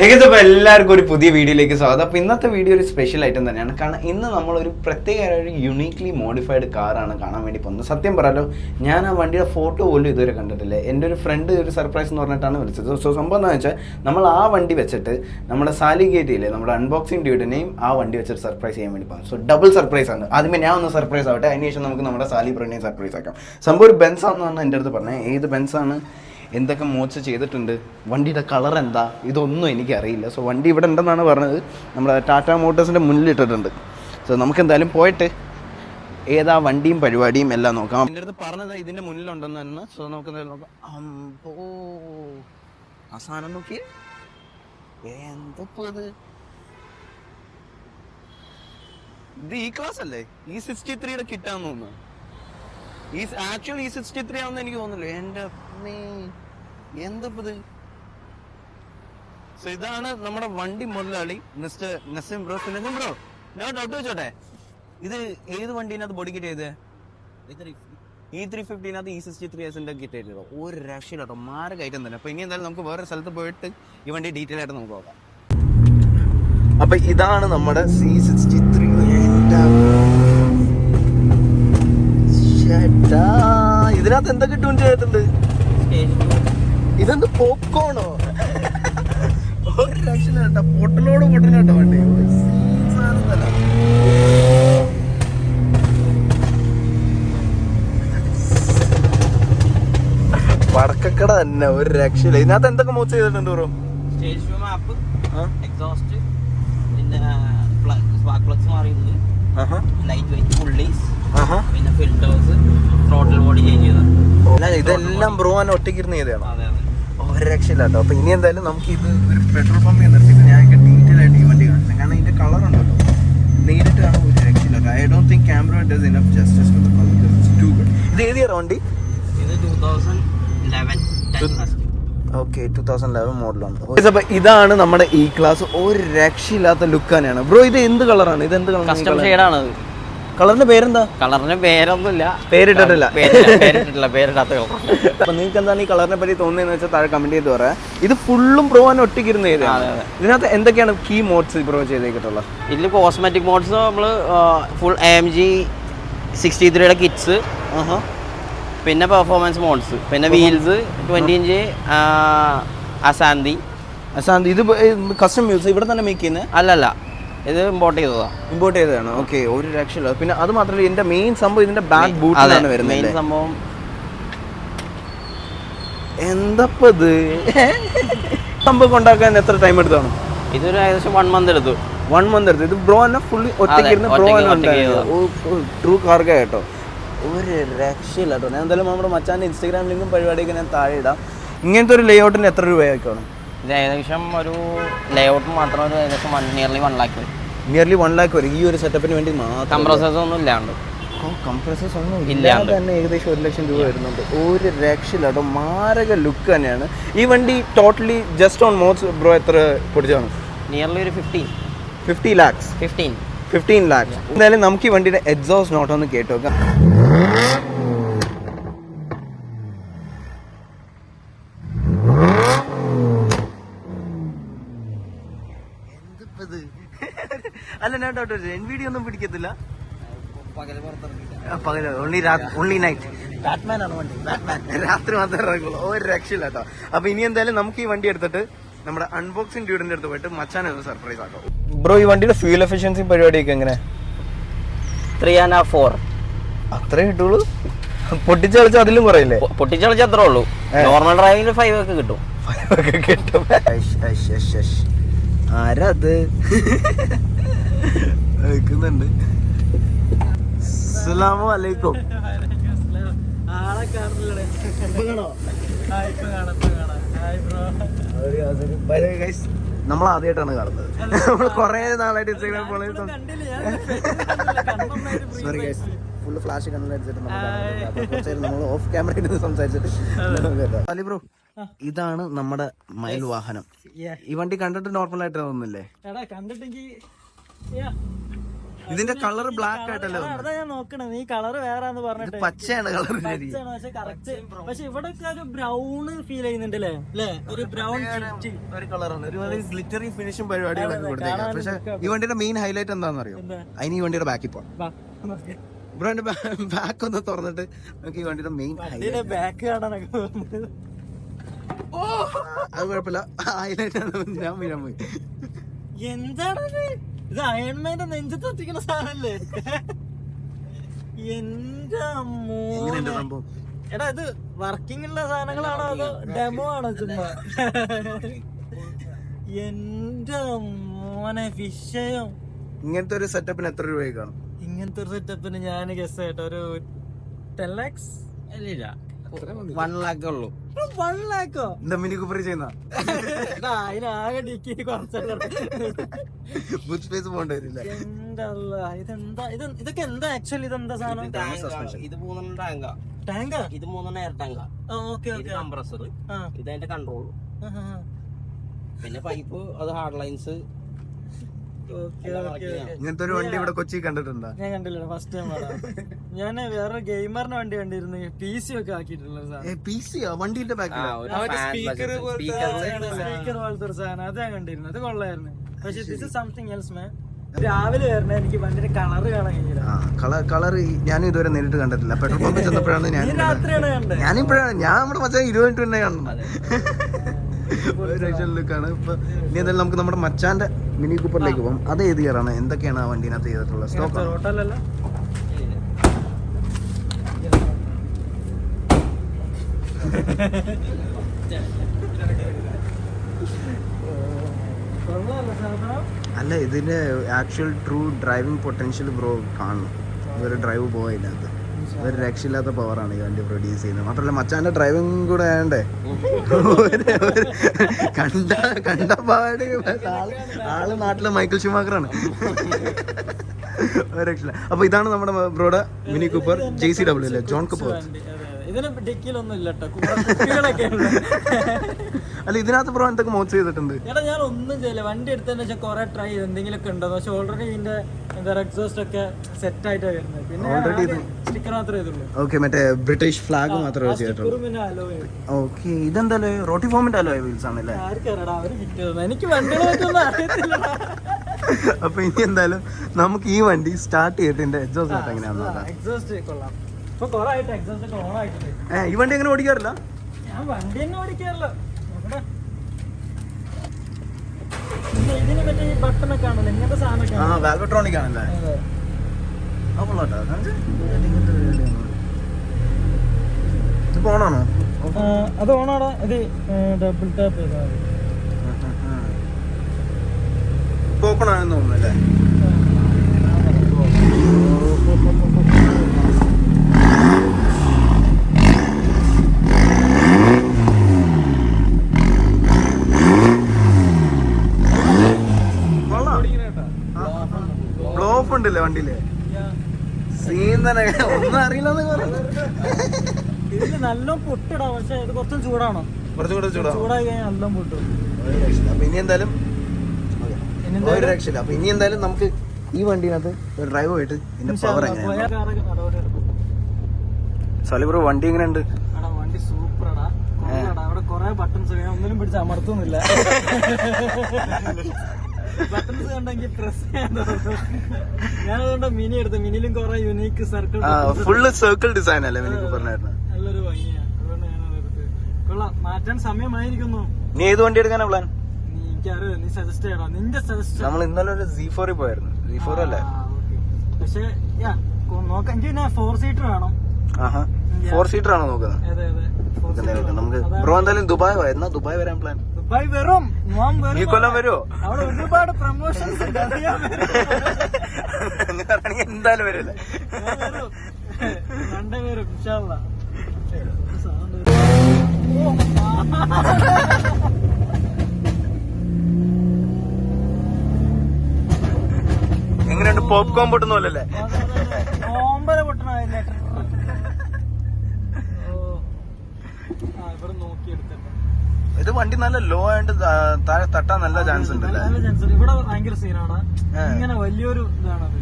ഏകദേശം എല്ലാവർക്കും ഒരു പുതിയ വീഡിയോയിലേക്ക് സ്വാഗതം. അപ്പോൾ ഇന്നത്തെ വീഡിയോ ഒരു സ്പെഷ്യൽ ഐറ്റം തന്നെയാണ്. കാരണം ഇന്ന് നമ്മളൊരു പ്രത്യേക ഒരു യൂണീക്ലി മോഡിഫൈഡ് കാറാണ് കാണാൻ വേണ്ടി പോകുന്നത്. സത്യം പറയാലോ, ഞാൻ ആ വണ്ടിയുടെ ഫോട്ടോ പോലും ഇതുവരെ കണ്ടിട്ടില്ല. എൻ്റെ ഒരു ഫ്രണ്ട് ഒരു സർപ്രൈസ് എന്ന് പറഞ്ഞിട്ടാണ് വിളിച്ചത്. സോ സംഭവം എന്താണെന്ന് വെച്ചാൽ നമ്മൾ ആ വണ്ടി വെച്ചിട്ട് നമ്മുടെ സാലിഗേറ്റില്ലേ നമ്മുടെ അൺബോക്സിംഗ് ഡ്യൂഡിനെയും ആ വണ്ടി വെച്ചിട്ട് സർപ്രൈസ് ചെയ്യാൻ വേണ്ടി പോകും. സോ ഡബിൾ സർപ്രൈസ് ആണ്. ആദ്യമേ ഞാൻ ഒന്ന് സർപ്രൈസ് ആവട്ടെ, അതിനുശേഷം നമുക്ക് നമ്മുടെ സാലി ബ്രോനെയും സർപ്രൈസ് ആക്കാം. സംഭവം ഒരു ബെൻസാന്ന് പറഞ്ഞാൽ എൻ്റെ അടുത്ത് പറഞ്ഞത് ഏത് ബെൻസാണ്, എന്തൊക്കെ മോച്ച് ചെയ്തിട്ടുണ്ട്, വണ്ടിയുടെ കളർ എന്താ, ഇതൊന്നും എനിക്കറിയില്ല. സോ വണ്ടി ഇവിടെ ഉണ്ടെന്നാണ് പറഞ്ഞത്. നമ്മൾ ടാറ്റ മോട്ടോഴ്സിൻ്റെ മുന്നിലിട്ടിട്ടുണ്ട്. സോ നമുക്ക് എന്തായാലും പോയിട്ട് ഏതാ വണ്ടിയും പരിപാടിയും എല്ലാം നോക്കാം. എൻ്റെ അടുത്ത് പറഞ്ഞത് ഇതിൻ്റെ മുന്നിലുണ്ടെന്ന് തന്നെ. സോ നമുക്ക് എന്തായാലും നോക്കാം. അമ്പോ ആ സാധനം നോക്കിയേ, എന്തപ്പോ ഇത് ഈ ക്ലാസ് അല്ലേ? E63യുടെ കിട്ടാന്ന് തോന്നുന്നു. ആക്ച്വലി E63 ആണെന്ന് എനിക്ക് തോന്നുന്നില്ല. എൻ്റെ എന്തപ്പത്. സോ ഇതാണ് നമ്മുടെ വണ്ടി മുതലാളി mister Naseem bro. Naseem bro, ഞാൻ ഡൗട്ട് വെച്ചോട്ടെ, ഇത് ഏത് വണ്ടീനകത്ത് ബോഡി കിറ്റ് ചെയ്തത്? E350 E63 കിറ്റ് ചെയ്തോ? ഒരു രക്ഷയില്ല കേട്ടോ, മാരക ഐറ്റം തന്നെ. അപ്പൊ ഇനി എന്തായാലും നമുക്ക് വേറെ സ്ഥലത്ത് പോയിട്ട് ഈ വണ്ടി ഡീറ്റെയിൽ ആയിട്ട് നമുക്ക് നോക്കാം. അപ്പൊ ഇതാണ് നമ്മുടെ E63. ഇതിനകത്ത് എന്തൊക്കെ ട്യൂൺ ചെയ്തിട്ടുണ്ട്? ഇതെന്ത് പോപ്കോണോ? ഒരു രക്ഷ കേട്ടോ, പൊട്ടലോട് പൊട്ടലോട്ടോ വണ്ടി. പടക്കക്കട തന്നെ, ഒരു രക്ഷയില്ല. ഇതിനകത്ത് എന്തൊക്കെ മോച്ച് ചെയ്തിട്ടുണ്ട് ബ്രോ? എക്സോസ്റ്റ്, പിന്നെ സ്പാർക്ക് പ്ലഗ്സ് മാറിയിട്ടുണ്ട്, ലൈറ്റ് വെയിറ്റ് പുള്ളീസ്, പിന്നെ ഫിൽറ്റേഴ്സ്, ത്രോട്ടിൽ ബോഡി ചേഞ്ച് ചെയ്തത്. ഇതെല്ലാം ബ്രോ ഞാൻ ഒറ്റയ്ക്കിരുന്ന് ചെയ്തതാണ്. ഒരു രക്ഷയില്ല കേട്ടോ. അപ്പൊ ഇനി എന്തായാലും നമുക്ക് ഇത് ഒരു പെട്രോൾ പമ്പിൽ നിർത്തിയിട്ട് ഞാൻ ഡീറ്റെയിൽ ആയിട്ട് ഈ വണ്ടി കാണിച്ചത്. കാരണം ഇതിന്റെ കളർ ഉണ്ട് കേട്ടോ, നേരിട്ട് കാണാൻ ഒരു രക്ഷയില്ല. I don't think camera does enough justice to the colour. It's too good. ഇത് ഏത് ഇയർ വണ്ടി? ഇത് 2011. ഓക്കെ, 2011 മോഡലാണ്. അപ്പൊ ഇതാണ് നമ്മുടെ ഈ ക്ലാസ്. ഒരു രക്ഷയില്ലാത്ത ലുക്ക് തന്നെയാണ് ബ്രോ. ഇത് എന്ത് കളറാണ്? ഇത് എന്ത് കളർ? കസ്റ്റം ഷെയ്ഡാണ്. കളറിന്റെ പേരെന്താ? കളറിന് പേരൊന്നുമില്ല, പേരിട്ടിട്ടില്ല. പേരിടാത്ത കളർ. അപ്പൊ നിങ്ങൾക്ക് എന്താണ് ഈ കളറിനെ പറ്റി തോന്നുന്നതെന്ന് വെച്ചാൽ താഴെ കമന്റ് ചെയ്ത് പറയാം. ഇത് ഫുള്ളും ബ്രോ ആണ് ഒറ്റയ്ക്കിരുന്ന് ചെയ്തതാണ്. ഇതിനകത്ത് എന്തൊക്കെയാണ് കീ മോഡ്സ് ബ്രോ ചെയ്തേക്കിട്ടുള്ളത്? ഇതിൽ കോസ്മെറ്റിക് മോഡ്സ് നമ്മള് ഫുൾ AMG 63യുടെ കിറ്റ്സ്, പിന്നെ പെർഫോമൻസ് മോഡ്സ്, പിന്നെ വീൽസ് 20 ഇഞ്ച് അസാന്തി. ഇത് കസ്റ്റം മ്യൂസ് ഇവിടെ തന്നെ മേക്ക് ചെയ്യുന്നത് അല്ലല്ല, ഇത് ഇമ്പോർട്ട് ചെയ്തതാണ്. ഓക്കെ, ഒരു രക്ഷയില്ല. പിന്നെ അത് മാത്രമല്ല, ഇതിന്റെ മെയിൻ സംഭവം ഇതിന്റെ ബാക്ക് ബൂട്ടിലാണ് വരുന്നത്. മെയിൻ സംഭവം എന്തപ്പത് സംഭവം ഉണ്ടാക്കാൻ എത്ര ടൈം എടുത്താണ്? ഇതൊരു ഏകദേശം 1 മന്ത് എടുത്തു. 1 മന്ത് എടുത്തു. ഇത് ബ്രോ തന്നെ ഫുള്ളി ഒറ്റയ്ക്കിരുന്ന് ബ്രോ ട്രൂ കാർഗ കേട്ടോ. ഒരു രക്ഷയില്ല കേട്ടോ. ഞാൻ എന്തായാലും നമ്മുടെ മച്ചാൻ്റെ ഇൻസ്റ്റാഗ്രാം ലിങ്കും പരിപാടിയൊക്കെ ഞാൻ താഴെ ഇടാം. ഇങ്ങനത്തെ ഒരു ലേഔട്ടിന് എത്ര രൂപയായിക്കാണ്? ഇത് ഏകദേശം ഒരു ലേഔട്ട് മാത്രം ഒരു ഏകദേശം നിയർലി 1 lakh വരും. നിയർലി 1 lakh വരും ഈ ഒരു സെറ്റപ്പിന് വേണ്ടി മാത്രം. കംപ്രസേഴ്സ് ഒന്നും ഇല്ലാണ്ട്. കംപ്രസേഴ്സ് ഒന്നും ഇല്ലാണ്ട് തന്നെ ഏകദേശം 1 ലക്ഷം രൂപ വരുന്നുണ്ട്. ഒരു രക്ഷയില്ല കേട്ടോ, മാരക ലുക്ക് തന്നെയാണ് ഈ വണ്ടി. Totally just on modes bro എത്ര പൊടിച്ചാണ്? നിയർലി ഒരു 50 lakhs. 15 lakhs. എന്തായാലും നമുക്ക് ഈ വണ്ടിയുടെ എക്സോസ്റ്റ് നോട്ട് ഒന്ന് കേട്ടോ. അല്ല, ഞാൻ ഡൗട്ട് NVIDIA ഒന്നും പിടിക്കത്തില്ല. Only night. ബാറ്റ്മാൻ ആണ് വണ്ടി, ബാറ്റ്മാൻ. രാത്രി മാത്രമേ ഇറങ്ങുള്ളൂ. ഒരു രക്ഷയില്ല കേട്ടോ. അപ്പൊ ഇനി എന്തായാലും നമുക്ക് ഈ വണ്ടി എടുത്തിട്ട് നമ്മുടെ അൺബോക്സിംഗ് ഡ്യൂഡിന്റെ അടുത്ത് പോയിട്ട് മച്ചാനെ ഒന്ന് സർപ്രൈസ് ആക്കാം. ബ്രോ, ഈ വണ്ടിയുടെ ഫ്യൂൽ എഫിഷ്യൻസി പരിപാടിയൊക്കെ എങ്ങനെ? 3.5 4 അത്രേ കിട്ടുള്ളൂ? പൊട്ടിച്ച് കളിച്ചാൽ അതിലും കുറയില്ലേ? പൊട്ടിച്ച് കളിച്ചാൽ അത്രേ ഉള്ളൂ. നോർമൽ ഡ്രൈവിംഗിൽ 5 ഒക്കെ കിട്ടും. ആരത് കേൾക്കുന്നുണ്ട്? അസ്സലാമു അലൈക്കും. നമ്മൾ ആദ്യമായിട്ടാണ് കാണുന്നത്. നമ്മൾ കുറെ നാളായിട്ട് Instagram follow sorry guys, full flash കണ്ണടിച്ചിട്ട് നമ്മൾ ഓഫ് ക്യാമറ സംസാരിച്ചിട്ട്. അലി ബ്രോ, ഇതാണ് നമ്മുടെ മൈൽ വാഹനം. ഈ വണ്ടി കണ്ടിട്ട് നോർമൽ ആയിട്ട് തോന്നുന്നില്ലേ? ഇതിന്റെ കളർ ബ്ലാക്ക് ആയിട്ടല്ലോ. അതാ ഞാൻ നോക്കണേ, നീ കളർ വേറെന്ന് പറഞ്ഞിട്ട്. പച്ചയാണ് കളർ. പക്ഷെ കറക്റ്റ്, പക്ഷെ ഇവിടെ ഒരു ബ്രൗൺ ഫീൽ ചെയ്യുന്നുണ്ട് അല്ലേ? ഒരു ബ്രൗൺ ഒരു കളറാണ്, ഒരു ഗ്ലിറ്ററി ഫിനിഷും പരിപാടികളൊക്കെ കൊടുത്തേക്കാം. പക്ഷെ ഈ വണ്ടിയുടെ മെയിൻ ഹൈലൈറ്റ് എന്താണെന്ന് അറിയോ? അതിന് ഈ വണ്ടിയുടെ ബാക്കിൽ പോകാം. ബ്രോ എന്റെ ബാക്ക് ഒന്ന് തുറന്നിട്ട് നമുക്ക് ഈ വണ്ടിയുടെ മെയിൻ ബാക്ക് കാണാനൊക്കെ. അത് കുഴപ്പമില്ല, ഹൈലൈറ്റ് ആണ്. ഞാൻ വീഴാൻ പോയി. എന്താണത്? ഇത് അയൺമാന്റെ നെഞ്ചത്ത് എത്തിക്കുന്ന സാധനല്ലേ? എന്റെ സംഭവം എടാ, ഇത് വർക്കിംഗ് ഉള്ള സാധനങ്ങളാണോ അതോ ഡെമോ ആണോ ചുമ്മാ? എന്റെ മോനെ വിഷയം. ഇങ്ങനത്തെ ഒരു സെറ്റപ്പിന് എത്ര രൂപയ്ക്ക് കാണും? ഇങ്ങനത്തെ ഒരു സെറ്റപ്പിന് ഞാൻ ഗസ് ആയിട്ട് ഒരു 10 lakhs. 1 lakh ഉള്ളൂ. 1 lakh എന്താ മിനി കൂപ്പർ ചെയ്യുന്ന? അതിനാകെ ഡിക്കി കുറച്ചല്ലോ. ബൂട്ട് സ്പേസ് പോകേണ്ടി വരില്ല. ഇതെന്താ ഇതൊക്കെ എന്താ ആക്ച്വലി? ഇതെന്താ സാധനം? ഇത് 3 ടാങ്കാ. ടാങ്കാ? ഇത് 3 എയർ ടാങ്കാ. ഇത് കംപ്രസർ, ഇത് അതിന്റെ കൺട്രോൾ, പിന്നെ പൈപ്പ്, അത് ഹാർഡ് ലൈൻസ്. ഇങ്ങനത്തെ ഒരു വണ്ടി ഇവിടെ കൊച്ചി കണ്ടിട്ടുണ്ടോ? ഞാൻ കണ്ടില്ല, ഫസ്റ്റ് ടൈം ആണ്. ഞാൻ വേറെ ഗെയിമറിന്റെ വണ്ടി കണ്ടിരുന്നു, PC ഒക്കെ ആക്കിയിട്ടുള്ള വണ്ടിന്റെ സ്പീക്കർ പോലത്തെ ഒരു സാധനം, അത് ഞാൻ കണ്ടിരുന്നു. അത് കൊള്ളായിരുന്നു. പക്ഷെ ദിസ് ഇസ് സംതിങ് എൽസ് മാൻ. രാവിലെ വരണേ എനിക്ക് വണ്ടിയുടെ കളർ കാണാൻ കഴിഞ്ഞില്ല. കളർ ഞാനും ഇതുവരെ നേരിട്ട് കണ്ടിട്ടില്ല. പെട്രോൾ പമ്പ് ചെന്നപ്പോഴാണ് രാത്രിയാണ് കണ്ടത്. ഞാൻ നമ്മുടെ മച്ചാൻ 20 മിനിറ്റ് തന്നെ കാണുന്നത്. ലുക്കാണ്. ഇപ്പൊ ഇനി എന്തായാലും നമുക്ക് നമ്മുടെ മച്ചാന്റെ മിനി കൂപ്പറിലേക്ക് പോകും. അത് ഏത് ഇയറാണ്? എന്തൊക്കെയാണ് ആ വണ്ടിനകത്ത് ചെയ്തിട്ടുള്ളത്? സ്റ്റോക്ക് അല്ല, ഇതിന്റെ actual true driving potential bro കാണണം. ഇതൊരു ഡ്രൈവ് പോയില്ല, അത് ഒരു രക്ഷയില്ലാത്ത പവറാണ് ഈ വണ്ടി പ്രൊഡ്യൂസ് ചെയ്യുന്നത്. മാത്രമല്ല മച്ചാന്റെ ഡ്രൈവിംഗ് കൂടെ ആയണ്ടേ കണ്ട പാട് ആള് നാട്ടിലെ മൈക്കിൾ ഷൂമാക്കറാണ്. ഒരു രക്ഷയില്ല. അപ്പൊ ഇതാണ് നമ്മുടെ ബ്രോയുടെ മിനി കൂപ്പർ JCW അല്ലേ, ജോൺ കൂപ്പർ. ഇതിന് ഡിക്കിലൊന്നും ഇല്ല. അല്ല, ഇതിനകത്ത് ബ്രോ എന്തൊക്കെ മോഡ് ചെയ്തിട്ടുണ്ട്? എടാ ഞാൻ ഒന്നും ചെയ്യില്ല. വണ്ടി എടുത്തതിന് ശേഷം കുറെ ട്രൈ ചെയ്ത് എന്തെങ്കിലുമൊക്കെ ഉണ്ടോ, പക്ഷെ ഓൾറെഡി ഇതിന്റെ എക്സോസ്റ്റ് ഒക്കെ സെറ്റ് ആയിട്ടാണ് വരുന്നത്. പിന്നെ സ്റ്റിക്കർ മാത്രമേ ചെയ്തുള്ളൂ. ഓക്കെ, മറ്റേ ബ്രിട്ടീഷ് ഫ്ലാഗ് മാത്രമേ ചെയ്തിട്ടുള്ളൂ. ഓക്കെ, ഇതെന്താ റോട്ടിഫോമിന്റെ അലോയ് വീൽസ് ആണല്ലേ? ആർക്കറിയടാ, അവര് കിട്ടിയത്. എനിക്ക് വണ്ടികളൊന്നും അറിയത്തില്ല. അപ്പൊ ഇനി എന്തായാലും നമുക്ക് ഈ വണ്ടി സ്റ്റാർട്ട് ചെയ്തിട്ട് എക്സോസ്റ്റ് എങ്ങനെയാണെന്ന് നോക്കാം. എക്സോസ്റ്റ് കൊള്ളാം. ഇപ്പൊ കുറെ ആയിട്ട് എക്സോസ്റ്റ് ഒക്കെ ഓൺ ആയിട്ടുണ്ട്. ഈ വണ്ടി എങ്ങനെ ഓടിക്കാറില്ല? ഞാൻ വണ്ടി തന്നെ ഓടിക്കാറില്ല. ഇതിന് മറ്റേ ഈ ബട്ടണൊക്കെ ആണല്ലോ, ഇങ്ങനത്തെ സാധനമൊക്കെ. വാൽവട്രോണിക് ആണല്ലേ? ഇത് ഓണാണോ? അത് ഓണാടാ. ഇത് ഡബിൾ ടാപ്പ് ചെയ്താൽ ഓപ്പൺ ആണെന്ന് തോന്നുന്നല്ലേ? ബ്ലോഫ് ഉണ്ടല്ലേ വണ്ടിയില്? സീൻ തന്നെ, ഒന്നും അറിയില്ലെന്ന് ഇതില് നല്ല പൊട്ടിടാ. പക്ഷെ ഇത് കുറച്ചും ചൂടാണോ? കുറച്ചുകൂടെ ചൂടായി കഴിഞ്ഞാൽ നല്ല പൊട്ടും. അപ്പൊ ഇനി എന്തായാലും ഒരു രക്ഷയില്ല. അപ്പൊ ഇനി എന്തായാലും നമുക്ക് ഈ വണ്ടിനകത്ത് ഒരു ഡ്രൈവ് പോയിട്ട് ഇതിന്റെ പവർ എങ്ങനെയാണ്. സലിബ്രോ വണ്ടി എങ്ങനെയുണ്ട്? വണ്ടി സൂപ്പറാടാ. അവിടെ കൊറേ ബട്ടൺസ് ഒന്നിനും പിടിച്ച് അമർത്തുന്നില്ല. ബട്ടൺസ് കണ്ടെങ്കിൽ പ്രസ് ചെയ്യാൻ. ഞാൻ അതുകൊണ്ട് മിനി എടുത്തു. മിനിലും കുറെ unique circle, full circle design അല്ലേ മിനി കൂപ്പറിനായിരുന്നു? നല്ലൊരു ഭംഗിയാണ്. അതുകൊണ്ട് ഞാൻ എടുത്ത്. കൊള്ളാം, മാറ്റാൻ സമയമായിരിക്കുന്നു. നീ ഏത് വണ്ടി എടുക്കാനാ പ്ലാൻ? നീ സജസ്റ്റ് ചെയ്യണോ? നിന്റെ സജസ്റ്റ്. നമ്മൾ ഇന്നലെ ഒരു Z4 പോയായിരുന്നു. Z4 അല്ലേ? പക്ഷെ നോക്കാം. എനിക്ക് പിന്നെ 4 സീറ്റർ വേണം. 4 സീറ്റർ ആണോ നോക്കുന്നത്? അതെ അതെ. നമുക്ക് ബ്രോ എന്തായാലും ദുബായ് പോയാ. എന്നാ ദുബായ് വരാൻ പ്ലാൻ? ദുബായ് വരും. ഈ കൊല്ലം വരുമോ? അവിടെ ഒരുപാട് പ്രമോഷൻസ് ഉണ്ട്. അങ്ങനെയാണെങ്കിൽ എന്തായാലും വരില്ല. രണ്ടേ വരും ഇൻഷാ അല്ലാഹ്. എങ്ങനെയുണ്ട്? പോപ്കോൺ പൊട്ടുന്ന പോലല്ലേ? ഓമ്പര പൊട്ടണല്ലേ? ഇവിടെ നോക്കിയെടുത്തിട്ട് ഇത് വണ്ടി നല്ല ലോ ആയിട്ട് താഴെ തട്ടാൻ നല്ല ചാൻസ് ഉണ്ട്. ഇവിടെ ഭയങ്കര സീനാണ്. ഇങ്ങനെ വലിയൊരു ഇതാണത്.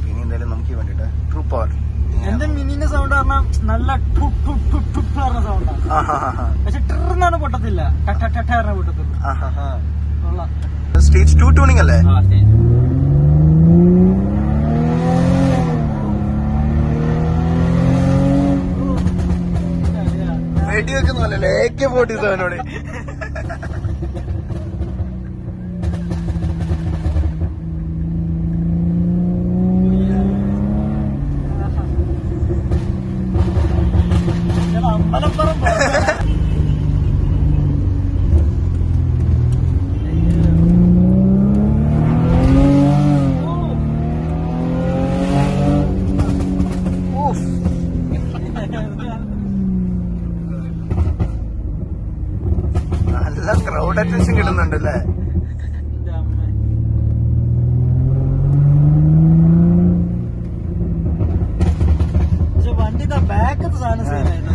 ഇനി എന്തായാലും നമുക്ക് വേണ്ടിട്ട് ട്രൂ പവർ. എന്റെ മിനിന്റെ സൗണ്ട് പറഞ്ഞാൽ നല്ല പറഞ്ഞ സൗണ്ടാണ്. പക്ഷെ ട്രിന്നാണ് പൊട്ടത്തില്ല, ടട്ട പൊട്ടത്തില്ല. സ്റ്റേജ് 2 ട്യൂണിംഗ് അല്ലേ? വെടി വെക്കുന്നല്ലേ AK-47 അമ്പലപ്പുറം നല്ല ക്രൗഡ് അറ്റൻഷൻ കിട്ടുന്നുണ്ടല്ലേ? പക്ഷെ വണ്ടിന്റെ ബാക്കത്തെ സാധനം സീനായിരുന്നു.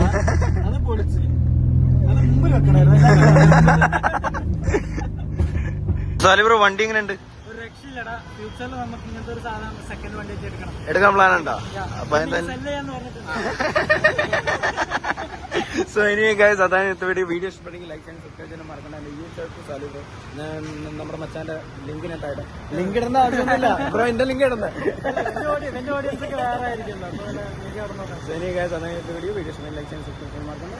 അത് പൊളിച്ച് അത് മുമ്പിൽ വെക്കണായിരുന്നു. സാലിബ്രോ വണ്ടി എങ്ങനെയുണ്ട്? ഒരു രക്ഷയില്ലടാ. ഫ്യൂച്ചറിൽ നമുക്ക് ഇങ്ങനത്തെ ഒരു സാധനം സെക്കൻഡ് വണ്ടി എടുക്കാൻ പ്ലാൻ ഉണ്ടോ? അപ്പൊ സെല്ല് ചെയ്യാന്ന് പറഞ്ഞിട്ടുണ്ട്. സോ എനിവേ ഗൈസ്, അതാണ് ഇന്നത്തെ വീഡിയോ ഇഷ്ടപ്പെട്ടെങ്കിൽ ലൈക്ക് ആൻഡ് സബ്സ്ക്രൈബ് ചെയ്യാൻ മറക്കണ്ട. യൂട്യൂബ് സാലിബ്രോ ഞാൻ നമ്മുടെ മച്ചാന്റെ ലിങ്ക് നെട്ടായിട്ട് ലിങ്ക് ഇടുന്ന ആവശ്യമൊന്നുമില്ല ബ്രോ, എന്റെ ലിങ്ക് ഇടുന്നത്. എന്റെ ഓഡിയൻസ് ഒക്കെ വേറെ ആയിരിക്കുമല്ലോ. സോ എനിവേ ഗൈസ്, അതാണ് ഇന്നത്തെ വീഡിയോ ഇഷ്ടപ്പെട്ടെങ്കിൽ ലൈക്ക് ആൻഡ് സബ്സ്ക്രൈബ് ചെയ്യാൻ മറക്കണ്ട.